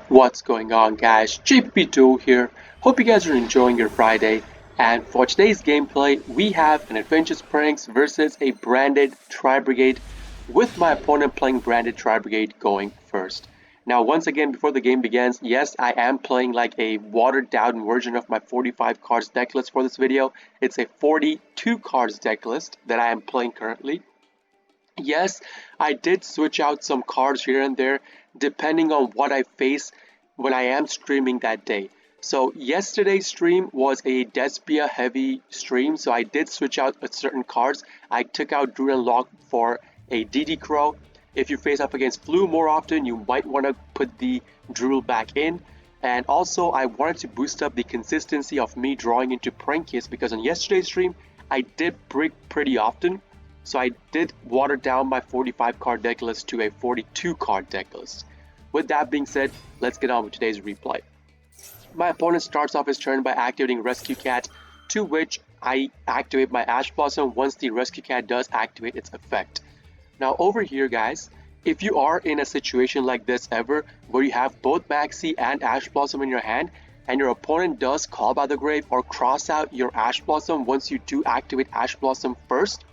What's going on, guys? JPP2 here. Hope you guys are enjoying your Friday. And for today's gameplay, we have an Adventure Pranks versus a branded Tri-Brigade, with my opponent playing branded Tri-Brigade going first. Now, once again, before the game begins, yes, I am playing like a watered down version of my 45 cards deck list for this video. It's a 42 cards deck list that I am playing currently. Yes, I did switch out some cards here and there depending on what I face when I am streaming that day. So yesterday's stream was a Despia heavy stream, so I did switch out certain cards. I took out Drew and Lock for a DD Crow. If you face up against Flu more often, you might want to put the Drool back in. And also, I wanted to boost up the consistency of me drawing into Prankies because on yesterday's stream, I did brick pretty often. So I did water down my 45 card deck list to a 42 card deck list. With that being said, let's get on with today's replay. My opponent starts off his turn by activating Rescue Cat, to which I activate my Ash Blossom once the Rescue Cat does activate its effect. Now over here, guys, if you are in a situation like this ever, where you have both Maxi and Ash Blossom in your hand, and your opponent does Call by the Grave or cross out your Ash Blossom once you do activate Ash Blossom first,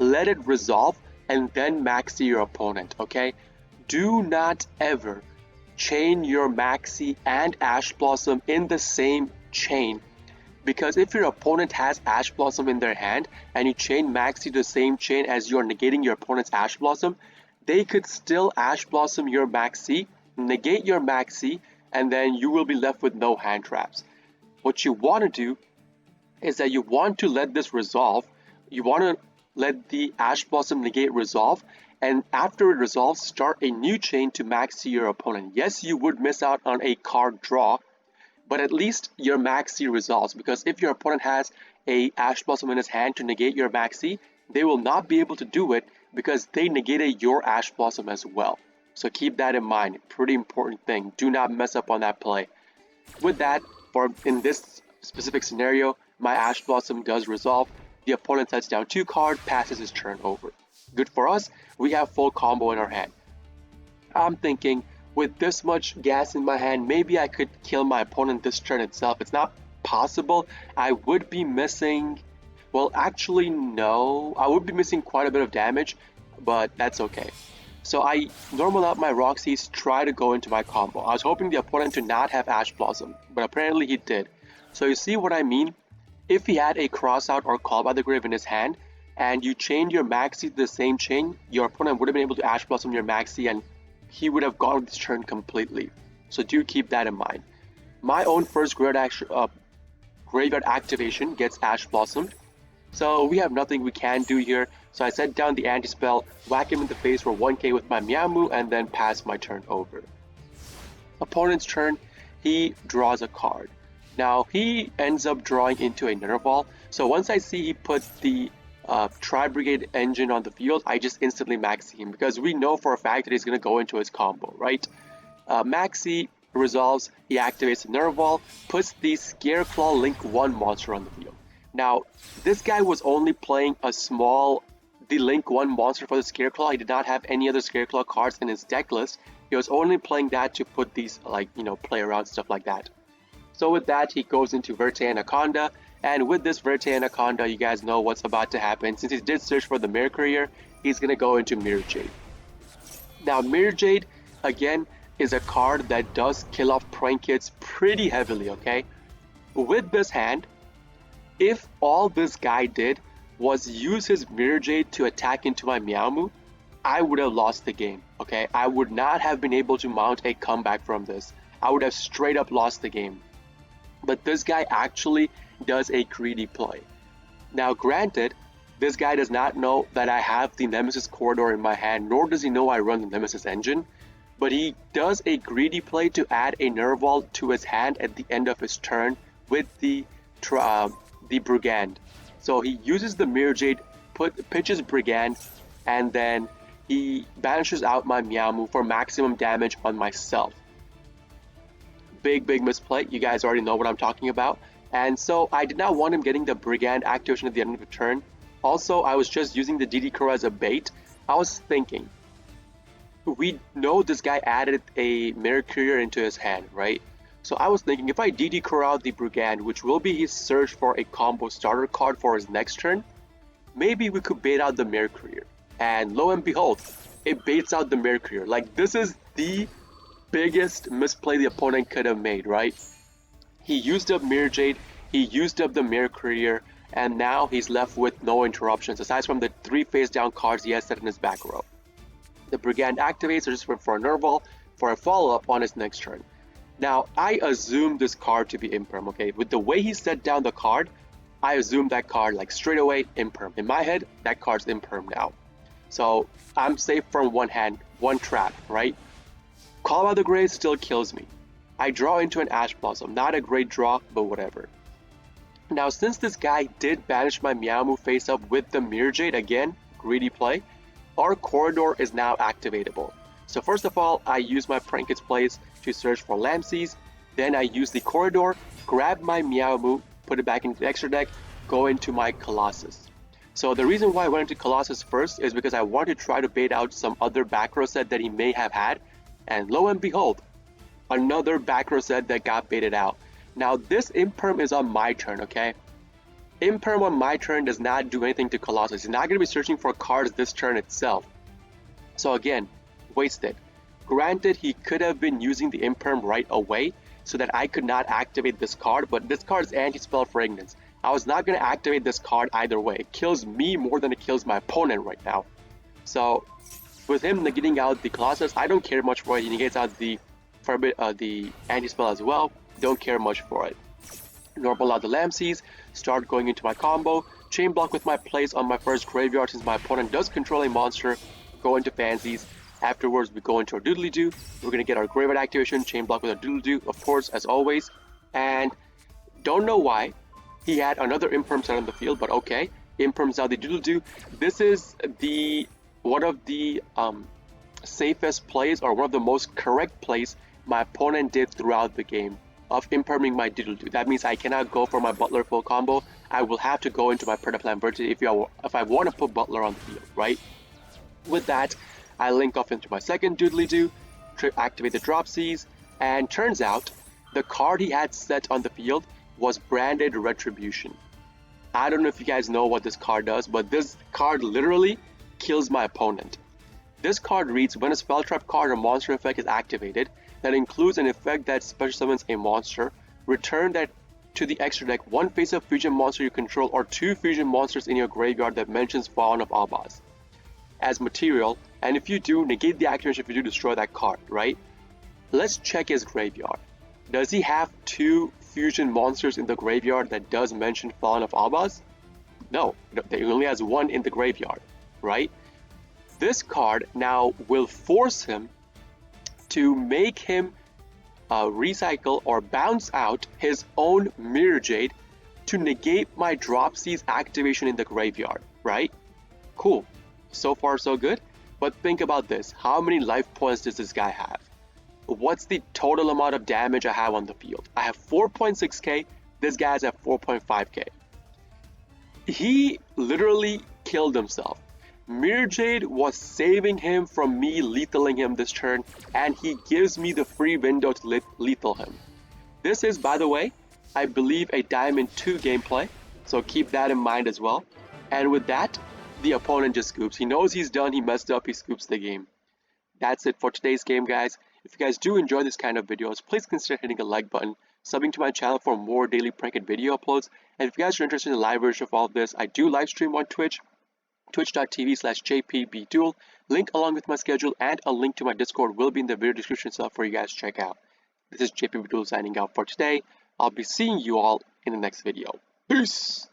let it resolve and then maxi your opponent, okay? Do not ever chain your Maxi and Ash Blossom in the same chain, because if your opponent has Ash Blossom in their hand and you chain Maxi to the same chain as you are negating your opponent's Ash Blossom, they could still Ash Blossom your Maxi, negate your Maxi, and then you will be left with no hand traps. What you want to do is that you want to let this resolve. You want to let the Ash Blossom negate resolve, and after it resolves, start a new chain to maxi your opponent. Yes, you would miss out on a card draw, but at least your maxi resolves, because if your opponent has a Ash Blossom in his hand to negate your maxi, they will not be able to do it because they negated your Ash Blossom as well. So keep that in mind. Pretty important thing. Do not mess up on that play. With that, in this specific scenario, my Ash Blossom does resolve. The opponent sets down 2 cards, passes his turn over. Good for us, we have full combo in our hand. I'm thinking, with this much gas in my hand, maybe I could kill my opponent this turn itself. It's not possible. I would be missing, well actually no, I would be missing quite a bit of damage, but that's okay. So I normal out my Roxy's, try to go into my combo. I was hoping the opponent to not have Ash Blossom, but apparently he did. So you see what I mean? If he had a crossout or Call by the Grave in his hand, and you chained your Maxi to the same chain, your opponent would have been able to Ash Blossom your Maxi and he would have gone this turn completely. So do keep that in mind. My own first graveyard activation gets Ash Blossomed. So we have nothing we can do here. So I set down the anti-spell, whack him in the face for 1k with my Meowmoo, and then pass my turn over. Opponent's turn, he draws a card. Now he ends up drawing into a Nerval, so once I see he put the Tri-Brigade engine on the field, I just instantly maxi him, because we know for a fact that he's going to go into his combo, right? Maxi resolves, he activates the Nerval, puts the Scareclaw Link 1 monster on the field. Now, this guy was only playing the Link 1 monster for the Scareclaw. He did not have any other Scareclaw cards in his deck list. He was only playing that to put these, play around, stuff like that. So with that, he goes into Verte Anaconda, and with this Verte Anaconda, you guys know what's about to happen. Since he did search for the Mirror Courier, he's going to go into Mirror Jade. Now, Mirror Jade, again, is a card that does kill off Prank Kids pretty heavily, okay? With this hand, if all this guy did was use his Mirror Jade to attack into my Meowmoo, I would have lost the game, okay? I would not have been able to mount a comeback from this. I would have straight up lost the game. But this guy actually does a greedy play. Now granted, this guy does not know that I have the Nemesis Corridor in my hand, nor does he know I run the Nemesis engine, but he does a greedy play to add a Nerval to his hand at the end of his turn with the Brigand. So he uses the Mirror Jade, pitches Brigand, and then he banishes out my Meowmoo for maximum damage on myself. Big misplay. You guys already know what I'm talking about. And so I did not want him getting the Brigand activation at the end of the turn. Also, I was just using the DD Crow as a bait. I was thinking, we know this guy added a Mirror Courier into his hand, right? So I was thinking if I DD Corral the Brigand, which will be his search for a combo starter card for his next turn, maybe we could bait out the Mirror Courier. And lo and behold, it baits out the Mirror Courier. Like, this is the biggest misplay the opponent could have made, right? He used up Mirror Jade, he used up the Mirror Courier, and now he's left with no interruptions aside from the 3 face down cards he has set in his back row. The Brigand activates just for a Nerval for a follow-up on his next turn. Now, I assume this card to be Imperm, okay? With the way he set down the card, I assume that card, like, straight away, Imperm. In my head, that card's Imperm now. So, I'm safe from one hand, one trap, right? Call out the Graves still kills me. I draw into an Ash Blossom. Not a great draw, but whatever. Now, since this guy did banish my Meowmoo face-up with the Mirror Jade, again, greedy play, our corridor is now activatable. So first of all, I use my Prankets plays to search for Lampseas, then I use the corridor, grab my Meowmoo, put it back into the extra deck, go into my Colossus. So the reason why I went into Colossus first is because I want to try to bait out some other back row set that he may have had, and lo and behold, another back row set that got baited out. Now this Imperm is on my turn, okay? Imperm on my turn does not do anything to Colossus. He's not going to be searching for cards this turn itself. So again, wasted. Granted, he could have been using the Imperm right away so that I could not activate this card, but this card is Anti-Spell Fragrance. I was not going to activate this card either way. It kills me more than it kills my opponent right now. So with him negating out the Colossus, I don't care much for it. He negates out the Anti-Spell as well. Don't care much for it. Normal out the Lampseas, start going into my combo, chain block with my plays on my first graveyard since my opponent does control a monster, go into Fancies. Afterwards, we go into our Doodly-Doo. We're going to get our graveyard activation, chain block with our Doodly-Doo, of course, as always. And don't know why he had another Imperm set on the field, but okay. Imperms out the Doodly-Doo. This is one of the safest plays, or one of the most correct plays my opponent did throughout the game of Imperming my Doodle-Doo. That means I cannot go for my Butler full combo. I will have to go into my Predaplan Vertity if I want to put Butler on the field, right? With that, I link off into my second Doodly-Doo, activate the Dropsies, and turns out the card he had set on the field was branded Retribution. I don't know if you guys know what this card does, but this card literally kills my opponent. This card reads, when a spell trap card or monster effect is activated that includes an effect that special summons a monster, return that to the extra deck one face-up fusion monster you control or 2 fusion monsters in your graveyard that mentions Fallen of Abaz as material, and if you do, negate the activation if you do destroy that card, right? Let's check his graveyard. Does he have 2 fusion monsters in the graveyard that does mention Fallen of Abaz? No, he only has 1 in the graveyard, right? This card now will force him to make him recycle or bounce out his own Mirror Jade to negate my Dropsies activation in the graveyard, right? Cool. So far so good. But think about this. How many life points does this guy have? What's the total amount of damage I have on the field? I have 4.6k. This guy's at 4.5k. He lethally killed himself. Mirror Jade was saving him from me lethaling him this turn, and he gives me the free window to lethal him. This is, by the way, I believe a Diamond 2 gameplay, so keep that in mind as well. And with that, the opponent just scoops. He knows he's done, he messed up, he scoops the game. That's it for today's game, guys. If you guys do enjoy this kind of videos, please consider hitting a like button, subbing to my channel for more daily prank video uploads, and if you guys are interested in the live version of all of this, I do live stream on Twitch, twitch.tv/jpbduel. Link along with my schedule and a link to my Discord will be in the video description so for you guys to check out. This is JPBduel signing out for today. I'll be seeing you all in the next video. Peace!